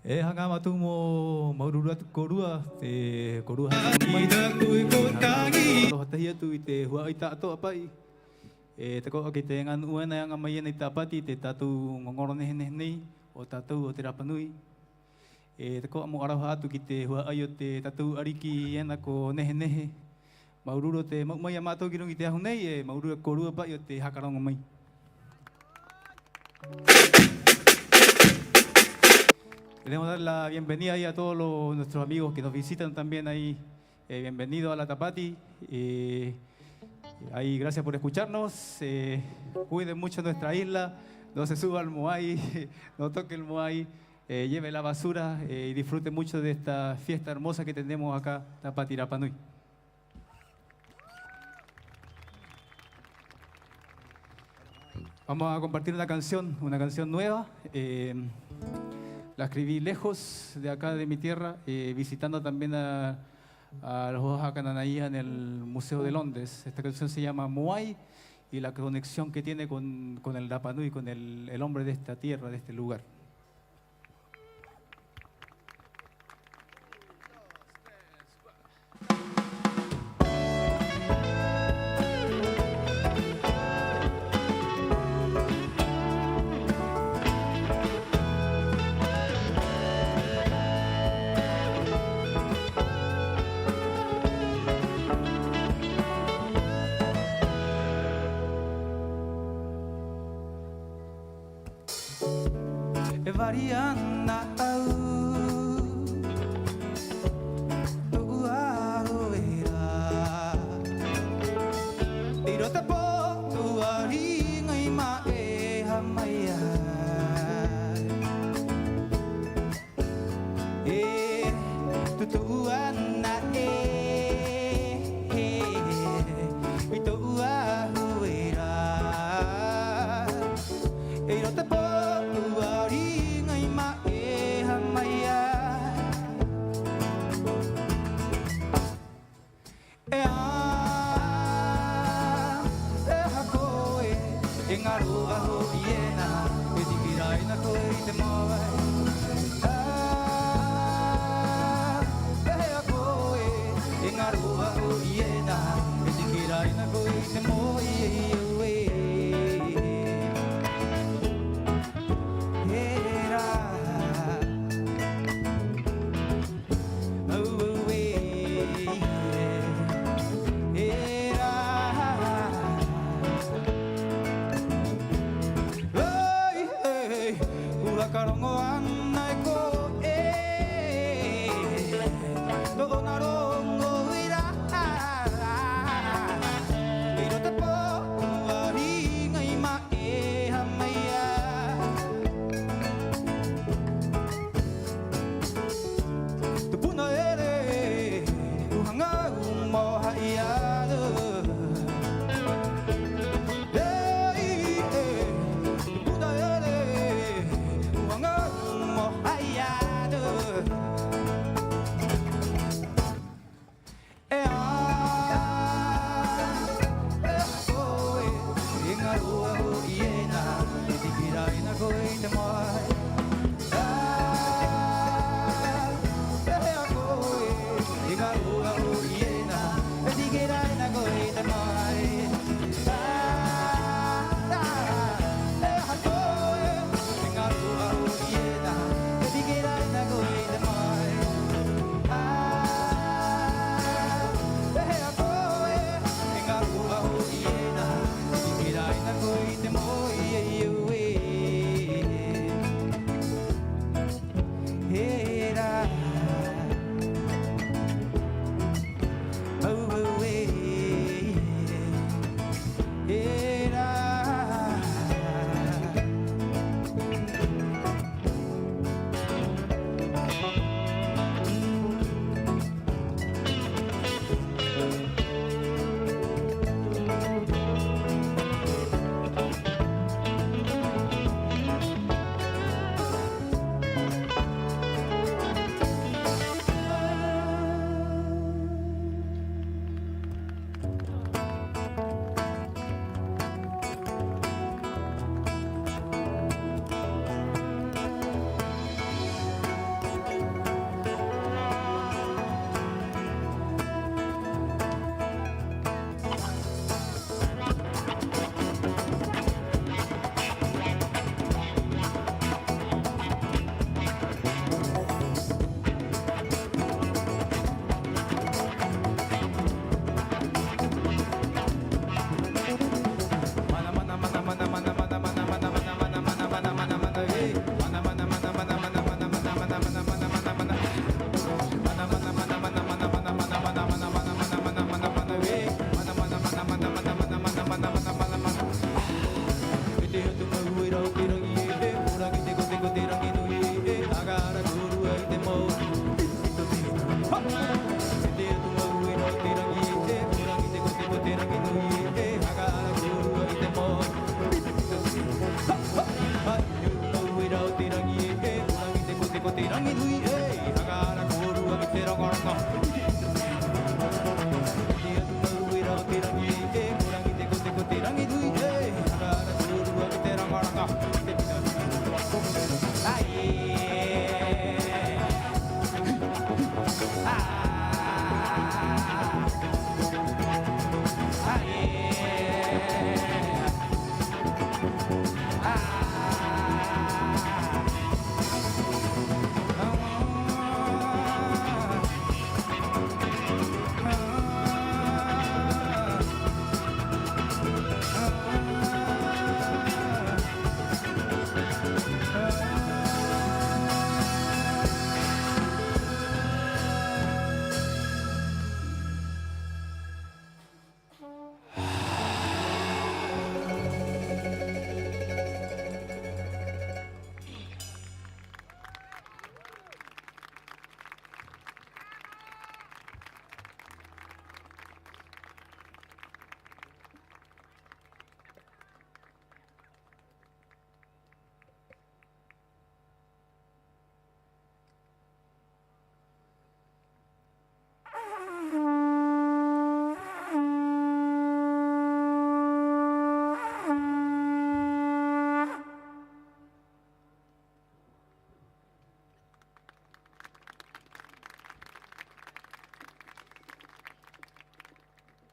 E hanga matu mo maurura tu korua te korua mai lo hata hia tu i te hua i tato apai e te ko ki te ngan uana anga mai nei tapati te tatu ngongoro ne nei o tatu o te Rapanui e te ko mo araha atu ki te hua ai o te tatu ariki ena ko nehe maururo te mai amato ki rungi te ahu nei e maurura korua pai o te hakarongo mai. Queremos dar la bienvenida ahí a todos nuestros amigos que nos visitan también ahí. Bienvenido a la Tapati. Ahí, gracias por escucharnos. Cuiden mucho nuestra isla. No se suba al Moai, no toque el Moai. Lleve la basura y disfrute mucho de esta fiesta hermosa que tenemos acá, Tapati Rapanui. Vamos a compartir una canción nueva. La escribí lejos de acá de mi tierra, visitando también a los Oaxaca Nanayía en el Museo de Londres. Esta canción se llama Moai y la conexión que tiene con el Rapanui, con el hombre de esta tierra, de este lugar. Variana au tua roera iro te po tua ringa I ma e hamaya e tua na e tua roera iro te po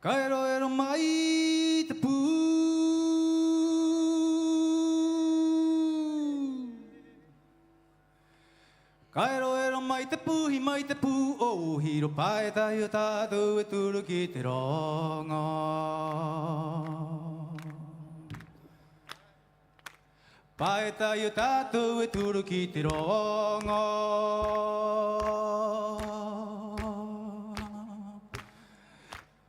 Kairo mai te pu Kairo mai te pu hi mai te pu o hiro pae tai o tātou e turu ki te ronga Pae tai o tātou e turu ki te ronga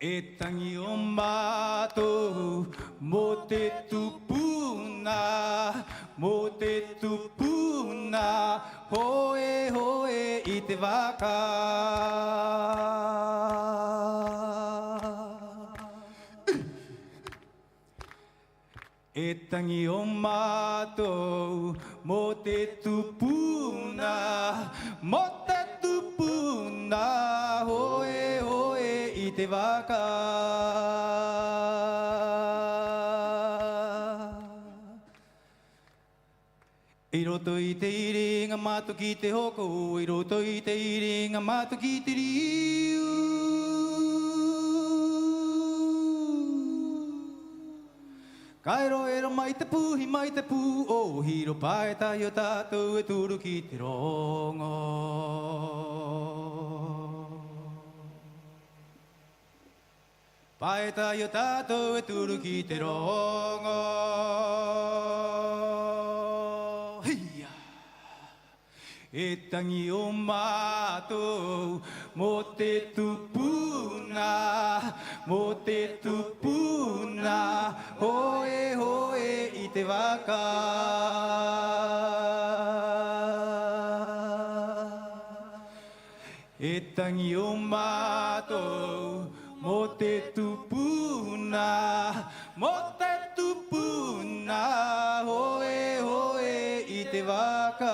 E tangi o mātou mō te tupuna, mō te tupuna, hoe hoe i te waka. E tangi o mātou mō te tupuna, mō te tupuna, hoe hoe i te waka. I roto i te iringa mātu ki te hoko, i roto i te iringa mātu ki te riu. Kairo ero mai te pu, hi mai te pu, o hiro pae tai o tātou e turu ki te rongo. Pae tai o tātou e turu ki te rongo. Hia! E tangi o mātou mō te tupuna, mō te tupuna, hoe hoe i te waka. E tangi o mātou mō te tupuna, mō te tupuna, hoe hoe i te waka.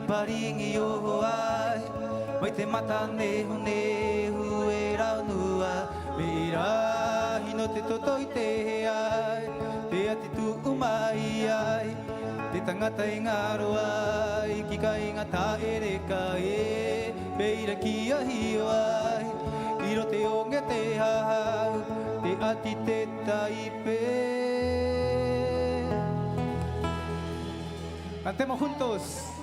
Paringi o ai, mai te mata nehu nehu e raunua, me rahi no te toto i te he ai, te ati tu umai ai, te tangata i ngaro ai, ki ka inga ta ere ka e, peira ki a hio ai, i ro te onge te hahau, te ati te taipe. Cantemos juntos.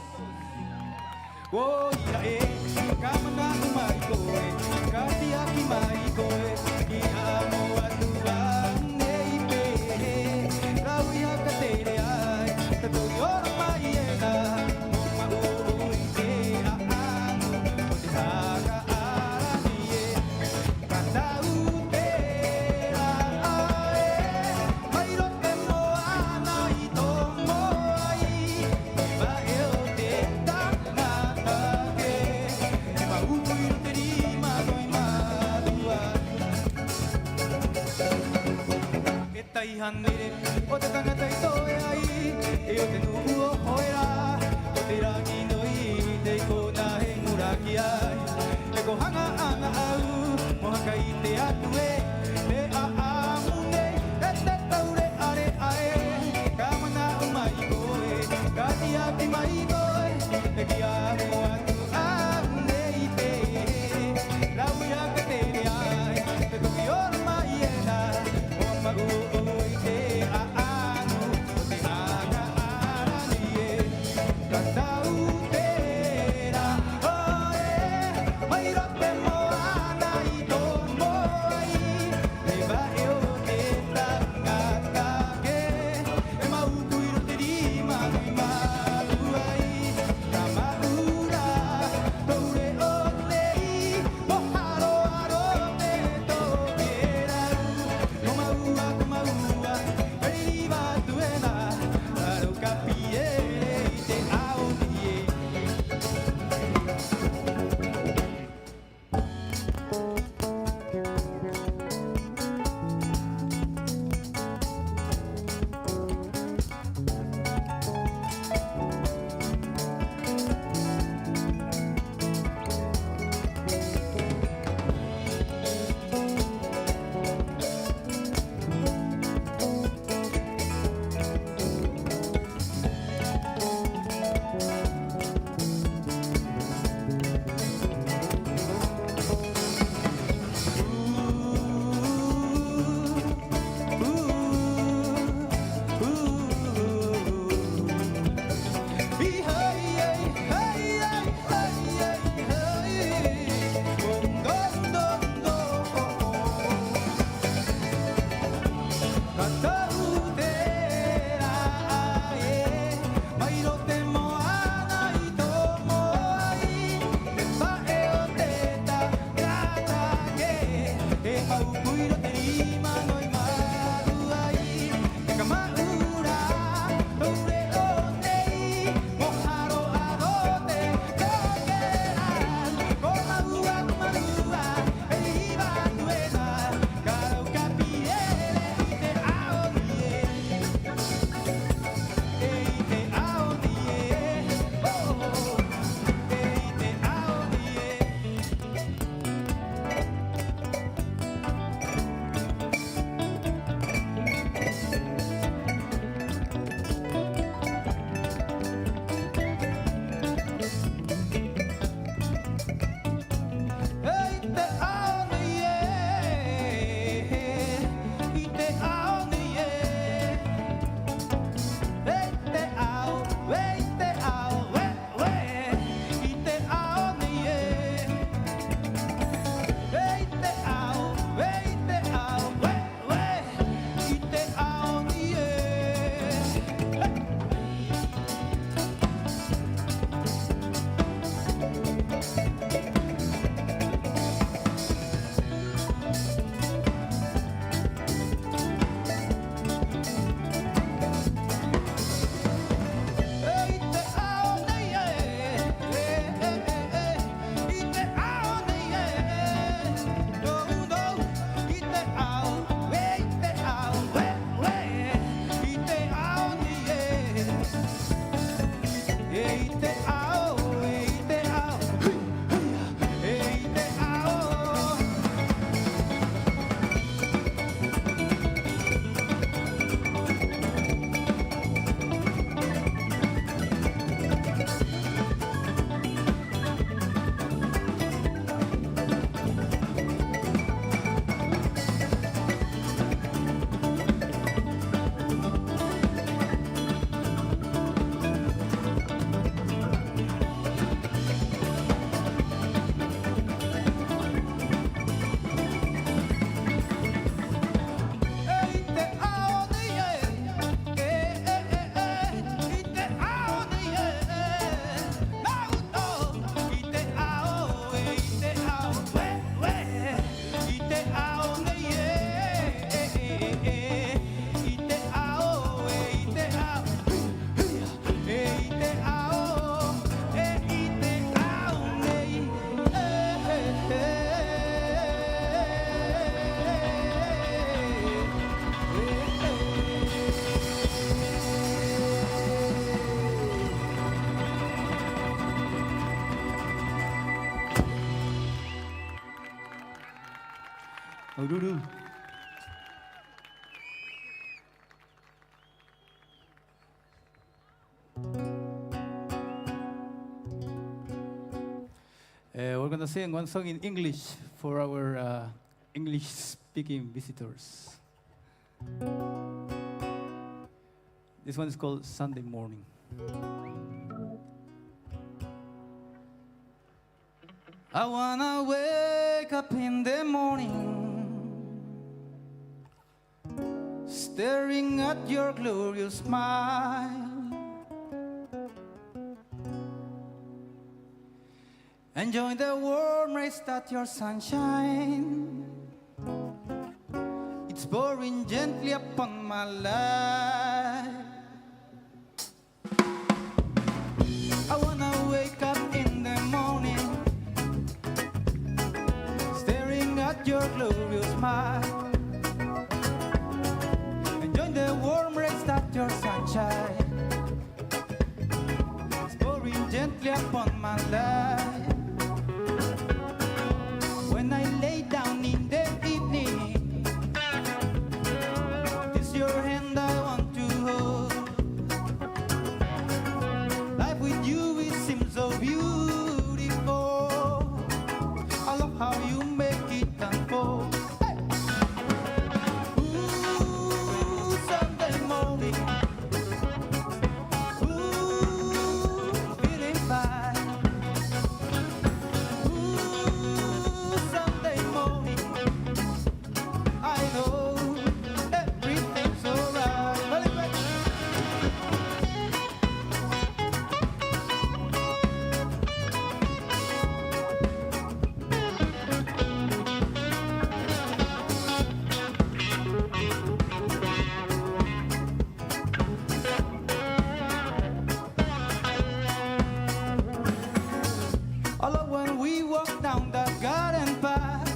Maururu. We're going to sing one song in English for our English-speaking visitors. This one is called Sunday Morning. I wanna wake up in the morning, staring at your glorious smile, enjoy the warm rays that your sunshine, it's pouring gently upon my life. I wanna wake up in the morning, staring at your glorious smile, enjoy the warm rays that your sunshine, it's pouring gently upon my life. When I lay down in the evening, it's your hand I want to hold. Life with you, it seems so beautiful. I love how you make it unfold. Hey! Ooh, Sunday morning. Ooh, feeling fine. Ooh, Sunday morning. I know everything's alright. Well, it's right. I love when we walk down that garden path,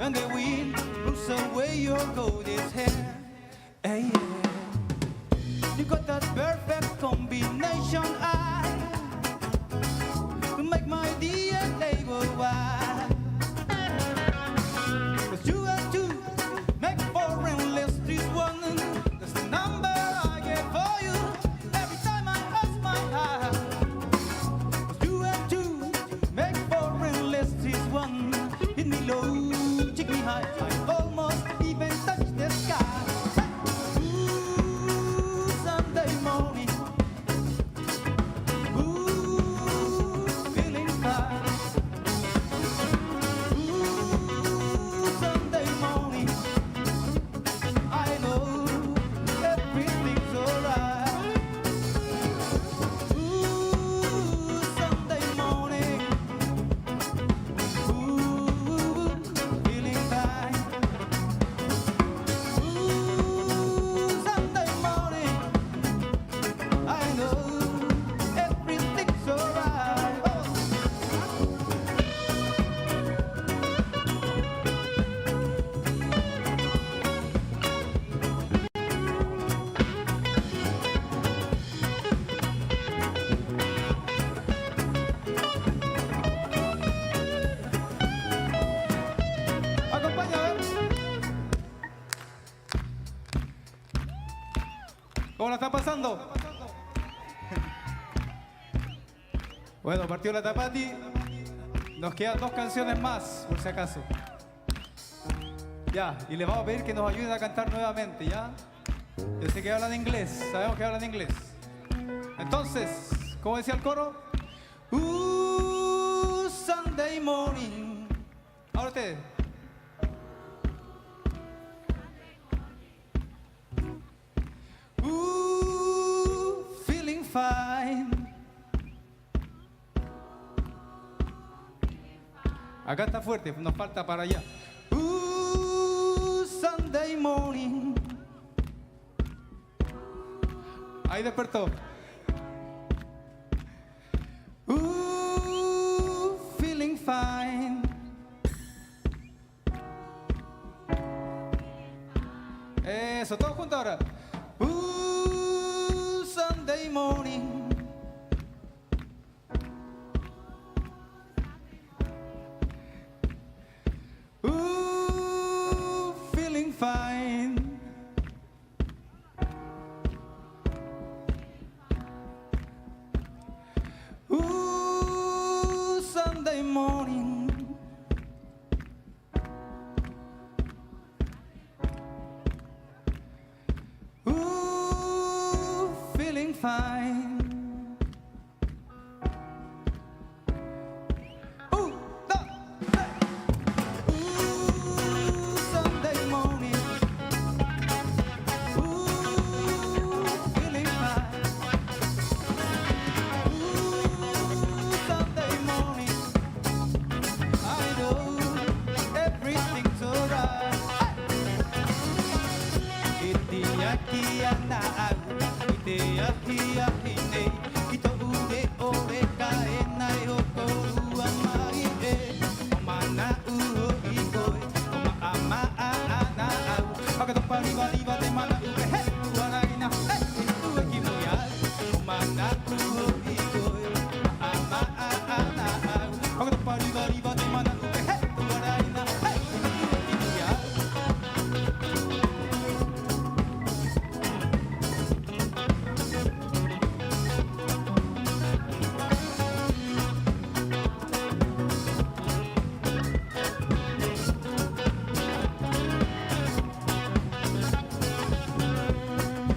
and the wind blows away your golden hair. Hey, yeah. You got that perfect combination eye to make my DNA worldwide. 'Cause you and two make four endless this one. That's the number I get for you every time I ask my heart. 'Cause you and two make four endless this one. Hit me low, check me high, I almost even touch the sky. Ooh, Sunday morning. Ooh, feeling fine. Ooh, Sunday morning. I know everything's alright. Ooh, Sunday morning. Ooh, feeling fine. Ooh, Sunday morning. I know everything's alright. Oh. Acompáñame. ¿Cómo la está pasando? Bueno, partió la Tapati. Nos quedan 2 canciones más, por si acaso. Ya, y les vamos a pedir que nos ayuden a cantar nuevamente, ¿ya? Yo sé que hablan inglés, sabemos que hablan inglés. Entonces, ¿cómo decía el coro? Sunday morning. Ahora ustedes. Feeling fine. Acá está fuerte, nos falta para allá. Sunday morning. Ahí despertó. Feeling fine. Eso, todos juntos ahora. Sunday morning.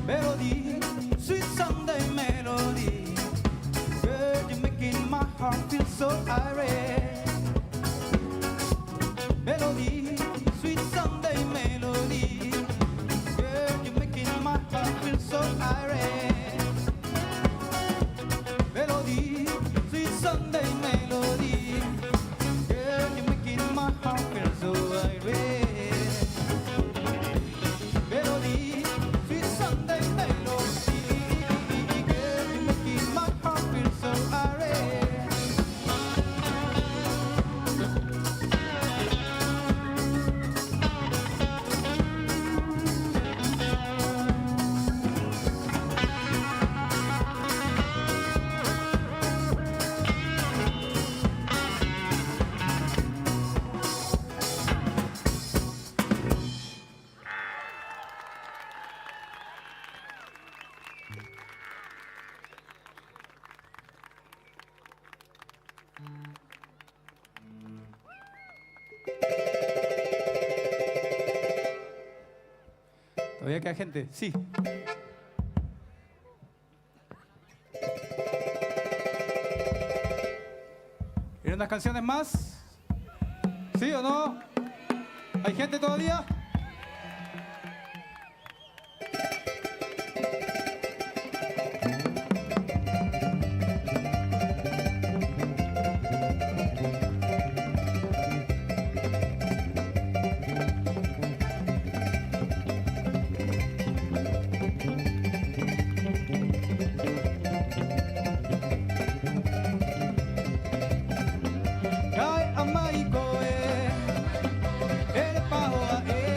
Melody, sweet Sunday melody. Girl, you're making my heart feel so irate. Melody, sweet Sunday melody. Girl, you're making my heart feel so irate. Melody, sweet Sunday melody. Girl, you're making my heart feel so irate. Melody, sweet Sunday melody. Girl, you're making my heart feel so irate. ¿Todavía queda gente? Sí. ¿Quieren unas canciones más? ¿Sí o no? ¿Hay gente todavía? Kai amai koe, ele pahoa e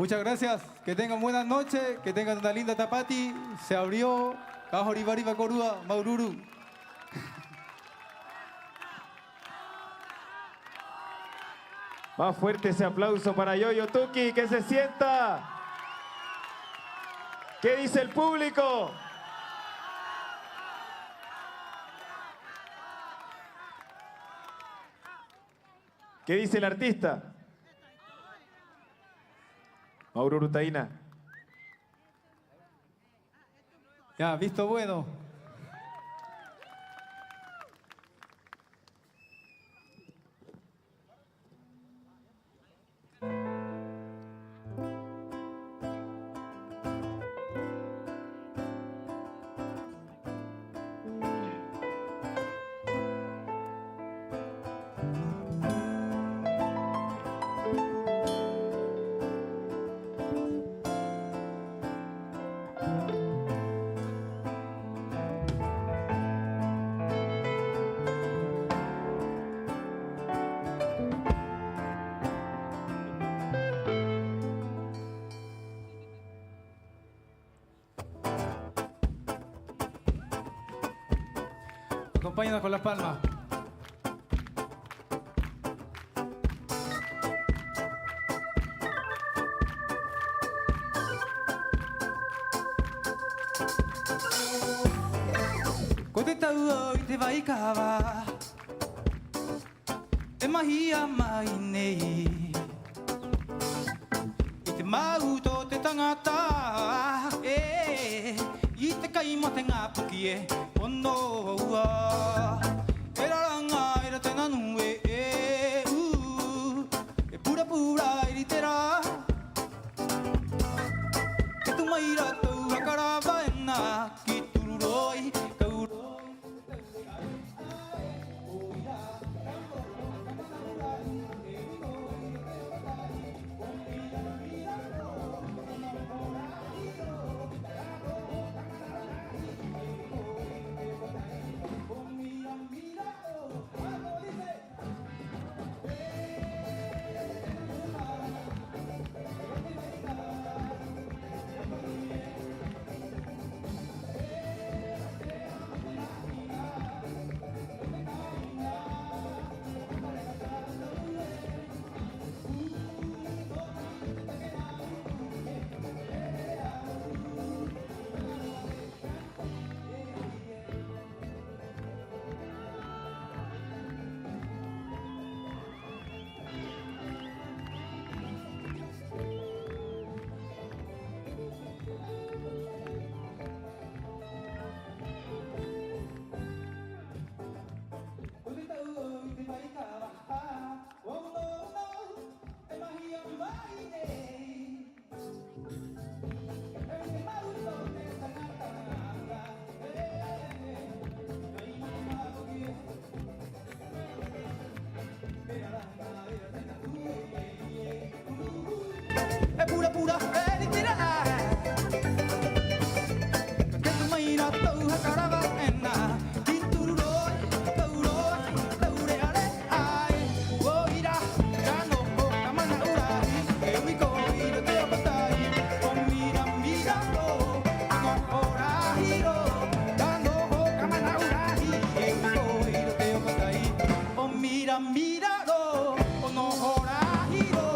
Muchas gracias, que tengan buenas noches, que tengan una linda tapati, se abrió, Cajoribariba Corúa, Maururu. Más fuerte ese aplauso para Yoyo Tuki, que se sienta. ¿Qué dice el público? ¿Qué dice el artista? Maururu Taina. Ya, visto bueno. Acompáñanos con las palmas. Kote tau i te waikawa E mahi a mai nei I te mau tō te tangata I te kai mo te ngā puki e Ono ua E raranga e ra tēnā nue E pura pura i ri te rā E tu mai ratou hakarawa e nā Ki tururoi kauroi E pura pura e ri te rā Ke tu mai rā tau hakarawa e nā Ki tururoi, kauroi, kaure are ai O ira, ka noho, ka mana urahi E ui ko i ro te apatai O mira mira ro, a noho rahiro Ka noho, ka mana urahi E ui ko i ro te apatai O mira mira ro, o noho rahiro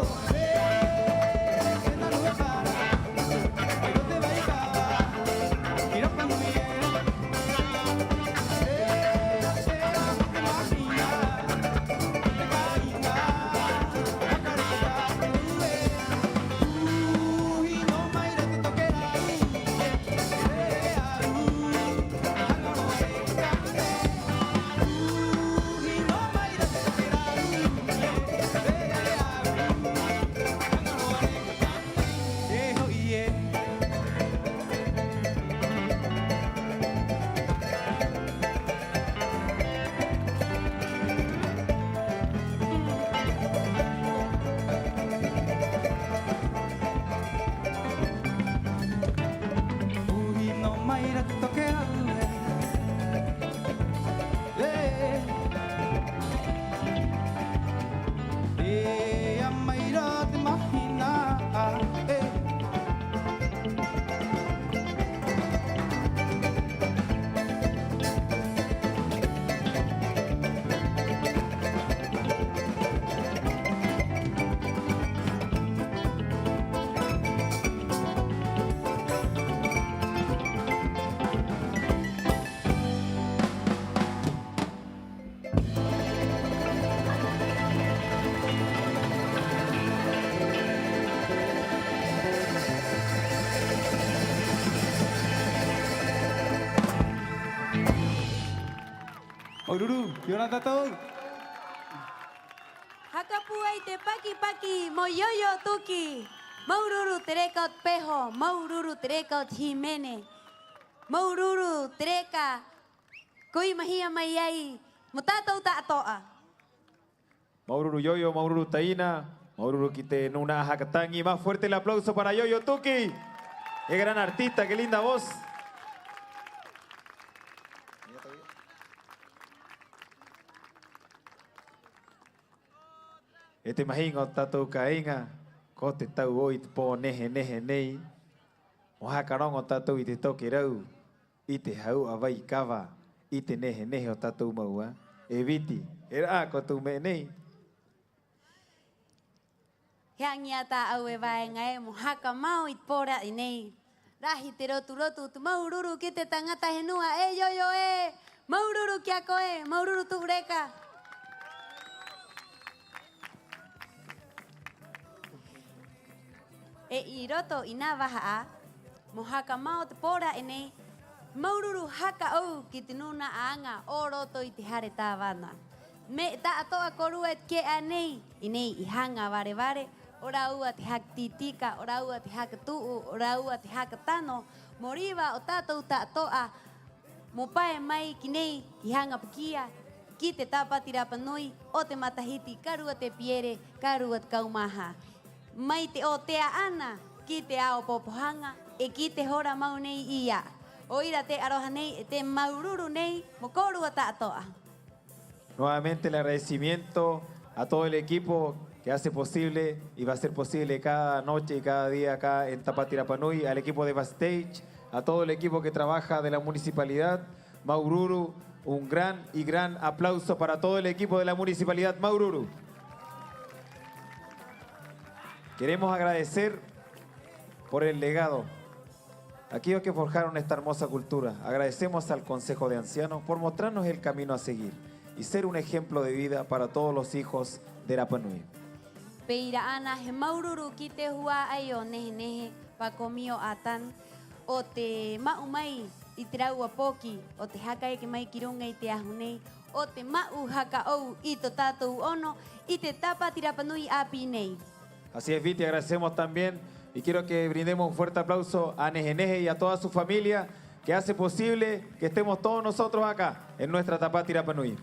Oruru, yora tatou. Hakapuai te paki paki mo yoyo tuki. Maururu tereka peho, maururu tereka himene. Maururu tereka kui mahia maiai. Mo tatou taatoa. Maururu Yoyo, Maururu Taina, Maururu Kite Nuna Hakatangi. Más fuerte el aplauso para Yoyo Tuki. Qué gran artista, qué linda voz. Este mahingo tatu kainga, kote tau oi po nehe nehe nei. Oha karongo tatu i te toke rau, i te hau awai kawa, ite nehe o tatou maua. E viti, era ko tu me nei. He angia tā au e vai ngai mo haka mau i pora i nei. Rahi te rotu tu maururu ki te tangata he nua. E yoyo e, maururu kia koe, maururu tu ureka. E i roto i nā waha a, mo haka mau te pora i nei. Maururu haka au ki te nuna aanga o roto i te hare tā wana. Me ta atoa korua ke a nei, i nei i hanga ware ware. Ora ua te haka titika, ora ua te haka tuu, ora ua te haka tano. Mo riwa o tātou ta atoa, mo pae mai ki nei i hanga pukia, ki te tāpati Rapanui, o te matahiti, karua te piere, karua te kaumaha. Mai te o tea ana, ki te ao popohanga, e ki te hora mau nei ia. O ira te aroha nei, e te maururu nei, mo korua ta atoa. Nuevamente el agradecimiento a todo el equipo que hace posible y va a ser posible cada noche y cada día acá en Tapati Rapanui, al equipo de Backstage, a todo el equipo que trabaja de la municipalidad, Maururu, un gran aplauso para todo el equipo de la municipalidad Maururu. Queremos agradecer por el legado, aquellos que forjaron esta hermosa cultura. Agradecemos al Consejo de Ancianos por mostrarnos el camino a seguir y ser un ejemplo de vida para todos los hijos de Rapanui. Peira ana he maururu ki te hua ai o nehe pa komio atan o te mau mai i te raua poki o te haka eke mai ki runga i te ahu nei o te mau haka au i to tātou ono i te Tapati Rapanui api nei. Así es, Viti, agradecemos también y quiero que brindemos un fuerte aplauso a Neje y a toda su familia que hace posible que estemos todos nosotros acá en nuestra Tapati Rapanui.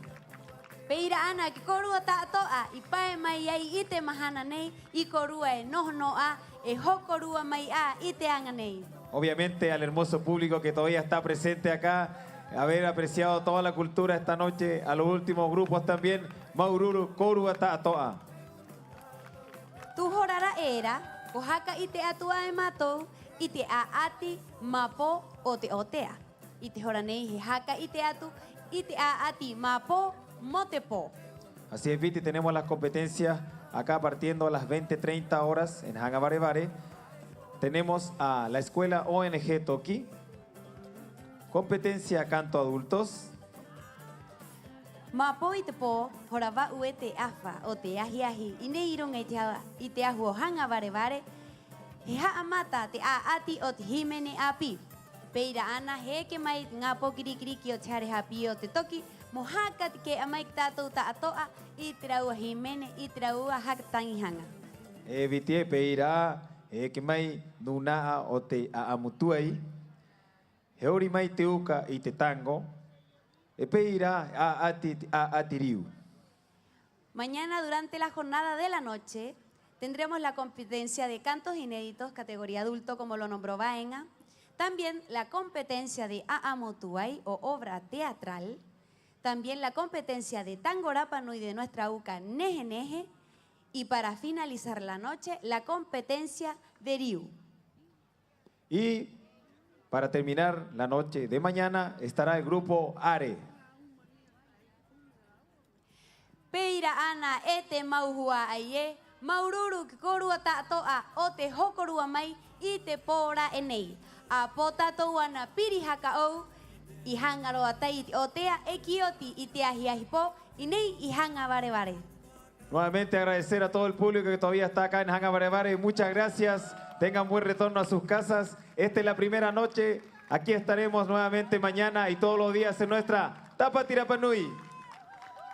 Peira ana ki korua tātoa i pae mai ai i te mahana nei i korua e nohono a e hokorua mai a i te anga nei. Obviamente al hermoso público que todavía está presente acá, haber apreciado toda la cultura esta noche, a los últimos grupos también, Maururu, Korua Tātoa. Tu horara era, ko haka i te atua e matou, i te aati mapo o te otea. I te hora nei he haka i te atu, i te aati mapo motepo. Así es, Viti, tenemos las competencias acá partiendo a las 20:30 horas en Hangabarevare. Tenemos a la escuela ONG Toki, competencia canto adultos. Mapo i te po, hora wau e te awha o te ahi i nei runga i te ahu o Hangabarevare. He haa mata te aati o te himene api. Peira ana he ke mai ngā pokirikiriki o te hare hapi o te toki, mo haka te ke amai tātou ta atoa i te raua himene, i te raua hakatangihanga. E Viti, peira e ke mai nunaa o te aamutuai. He ori mai te uka i te tango. E peira aati riu. Mañana durante la jornada de la noche tendremos la competencia de cantos inéditos categoría adulto como lo nombró Baenga. También la competencia de Aamotuay o obra teatral. También la competencia de Tango Rapanui de nuestra UCA Neje Neje. Y para finalizar la noche, la competencia de Riu. Y para terminar la noche de mañana estará el grupo Are. Peira ana e te mauhua aie, maururu ki korua tātoa o te hokorua mai i te pōra e nei. A po tātou ana piri haka au, i hangaroa tai i te otea e kioti i te ahiahi po, i nei i hanga ware ware. Nuevamente agradecer a todo el público que todavía está acá en Hangabarevare. Muchas gracias. Tengan buen retorno a sus casas. Esta es la primera noche. Aquí estaremos nuevamente mañana y todos los días en nuestra Tapati Rapanui.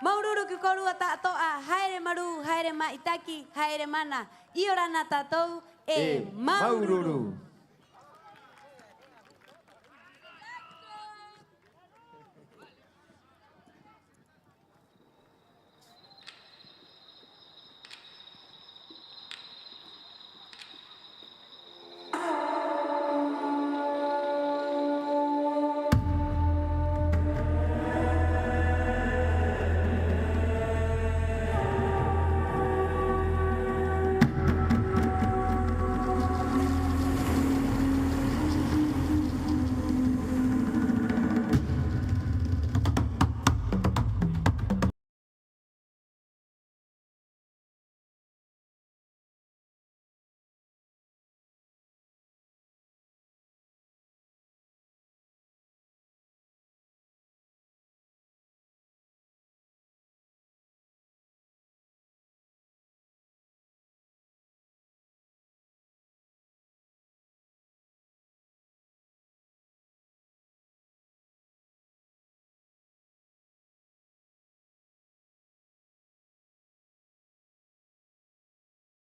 Maururu ki korua tātoa, haere maru, haere maitaki, haere mana. I orana tātou e maururu.